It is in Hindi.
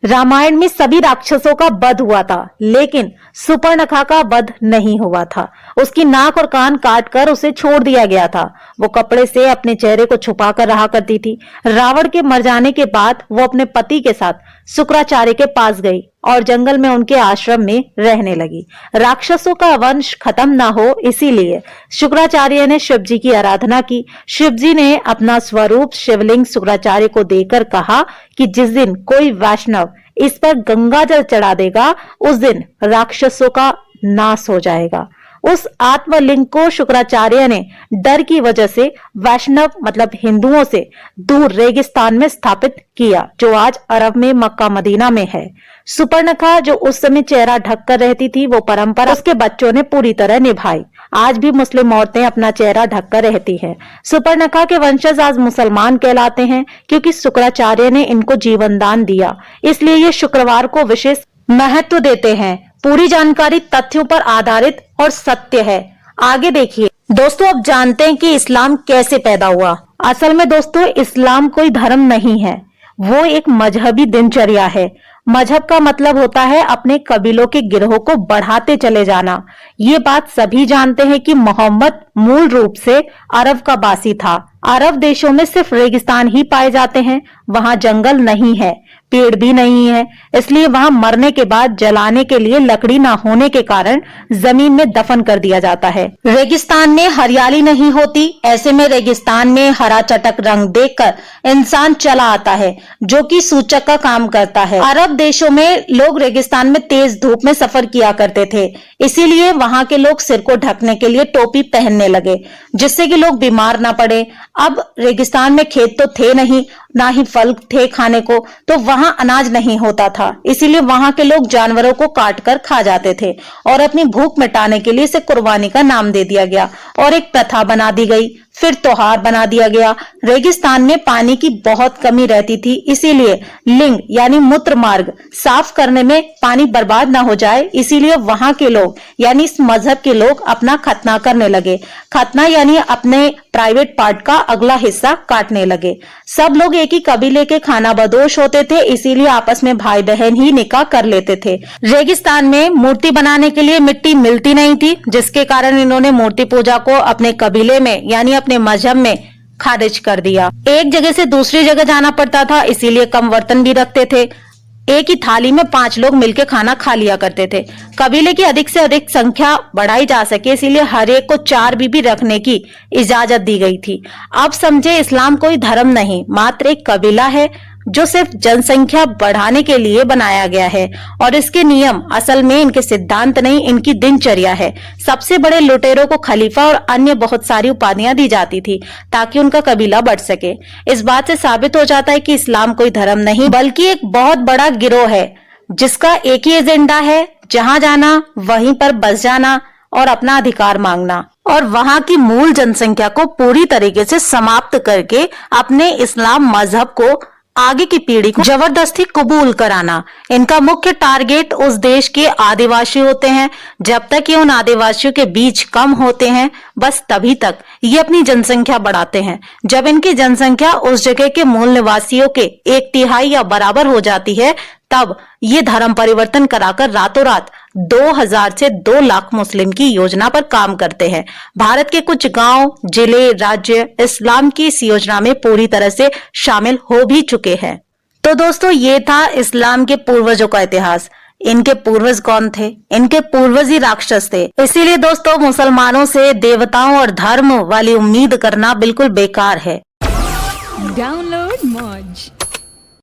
रामायण में सभी राक्षसों का वध हुआ था, लेकिन सुपर्णखा का वध नहीं हुआ था। उसकी नाक और कान काटकर उसे छोड़ दिया गया था। वो कपड़े से अपने चेहरे को छुपाकर रहा करती थी। रावण के मर जाने के बाद वो अपने पति के साथ शुक्राचार्य के पास गई और जंगल में उनके आश्रम में रहने लगी। राक्षसों का वंश खत्म ना हो, इसीलिए शुक्राचार्य ने शिव जी की आराधना की। शिव जी ने अपना स्वरूप शिवलिंग शुक्राचार्य को देकर कहा कि जिस दिन कोई वैष्णव इस पर गंगा जल चढ़ा देगा, उस दिन राक्षसों का नाश हो जाएगा। उस आत्मलिंग को शुक्राचार्य ने डर की वजह से वैष्णव मतलब हिंदुओं से दूर रेगिस्तान में स्थापित किया, जो आज अरब में मक्का मदीना में है। सुपर्णखा जो उस समय चेहरा ढककर रहती थी, वो परंपरा उसके बच्चों ने पूरी तरह निभाई। आज भी मुस्लिम औरतें अपना चेहरा ढककर रहती हैं। सुपर्णखा के वंशज आज मुसलमान कहलाते हैं, क्योंकि शुक्राचार्य ने इनको जीवन दान दिया। इसलिए ये शुक्रवार को विशेष महत्व देते हैं। पूरी जानकारी तथ्यों पर आधारित और सत्य है। आगे देखिए दोस्तों, अब जानते हैं कि इस्लाम कैसे पैदा हुआ। असल में दोस्तों, इस्लाम कोई धर्म नहीं है, वो एक मजहबी दिनचर्या है। मजहब का मतलब होता है अपने कबीलों के गिरोह को बढ़ाते चले जाना। ये बात सभी जानते हैं कि मोहम्मद मूल रूप से अरब का बासी था। अरब देशों में सिर्फ रेगिस्तान ही पाए जाते हैं, वहां जंगल नहीं है, पेड़ भी नहीं है। इसलिए वहां मरने के बाद जलाने के लिए लकड़ी ना होने के कारण जमीन में दफन कर दिया जाता है। रेगिस्तान में हरियाली नहीं होती, ऐसे में रेगिस्तान में हरा चटक रंग देखकर इंसान चला आता है, जो कि सूचक का काम करता है। अरब देशों में लोग रेगिस्तान में तेज धूप में सफर किया करते थे, इसीलिए वहां के लोग सिर को ढकने के लिए टोपी पहनने लगे, जिससे कि लोग बीमार ना पड़े। अब रेगिस्तान में खेत तो थे नहीं, ना ही फल थे खाने को, तो वहां अनाज नहीं होता था। इसीलिए वहां के लोग जानवरों को काट कर खा जाते थे और अपनी भूख मिटाने के लिए इसे कुर्बानी का नाम दे दिया गया और एक प्रथा बना दी गई, फिर त्योहार बना दिया गया। रेगिस्तान में पानी की बहुत कमी रहती थी, इसीलिए लिंग यानी मूत्र मार्ग साफ करने में पानी बर्बाद ना हो जाए, इसीलिए वहां के लोग यानी इस मजहब के लोग अपना खतना करने लगे। खतना यानी अपने प्राइवेट पार्ट का अगला हिस्सा काटने लगे। सब लोग एक ही कबीले के खानाबदोश होते थे, इसीलिए आपस में भाई बहन ही निकाह कर लेते थे। रेगिस्तान में मूर्ति बनाने के लिए मिट्टी मिलती नहीं थी, जिसके कारण इन्होंने मूर्ति पूजा को अपने कबीले में यानी अपने मजहब में खारिज कर दिया। एक जगह से दूसरी जगह जाना पड़ता था, इसीलिए कम बर्तन भी रखते थे। एक ही थाली में 5 लोग मिलकर खाना खा लिया करते थे। कबीले की अधिक से अधिक संख्या बढ़ाई जा सके, इसीलिए हर एक को 4 बीबी रखने की इजाजत दी गई थी। अब समझे, इस्लाम कोई धर्म नहीं, मात्र एक कबीला है जो सिर्फ जनसंख्या बढ़ाने के लिए बनाया गया है। और इसके नियम असल में इनके सिद्धांत नहीं, इनकी दिनचर्या है। सबसे बड़े लुटेरों को खलीफा और अन्य बहुत सारी उपाधियां दी जाती थी ताकि उनका कबीला बढ़ सके। इस बात से साबित हो जाता है कि इस्लाम कोई धर्म नहीं बल्कि एक बहुत बड़ा गिरोह है, जिसका एक ही एजेंडा है, जहां जाना वहीं पर बस जाना और अपना अधिकार मांगना और वहां की मूल जनसंख्या को पूरी तरीके से समाप्त करके अपने इस्लाम मजहब को आगे की पीढ़ी को जबरदस्ती कबूल कराना। इनका मुख्य टारगेट उस देश के आदिवासी होते हैं। जब तक ये उन आदिवासियों के बीच कम होते हैं, बस तभी तक ये अपनी जनसंख्या बढ़ाते हैं। जब इनकी जनसंख्या उस जगह के मूल निवासियों के 1/3 या बराबर हो जाती है, तब ये धर्म परिवर्तन कराकर रातों रात 2000 से 2 लाख मुस्लिम की योजना पर काम करते हैं। भारत के कुछ गांव, जिले, राज्य इस्लाम की इस योजना में पूरी तरह से शामिल हो भी चुके हैं। तो दोस्तों, ये था इस्लाम के पूर्वजों का इतिहास। इनके पूर्वज कौन थे? इनके पूर्वज ही राक्षस थे। इसीलिए दोस्तों, मुसलमानों से देवताओं और धर्म वाली उम्मीद करना बिल्कुल बेकार है। डाउनलोड मौज।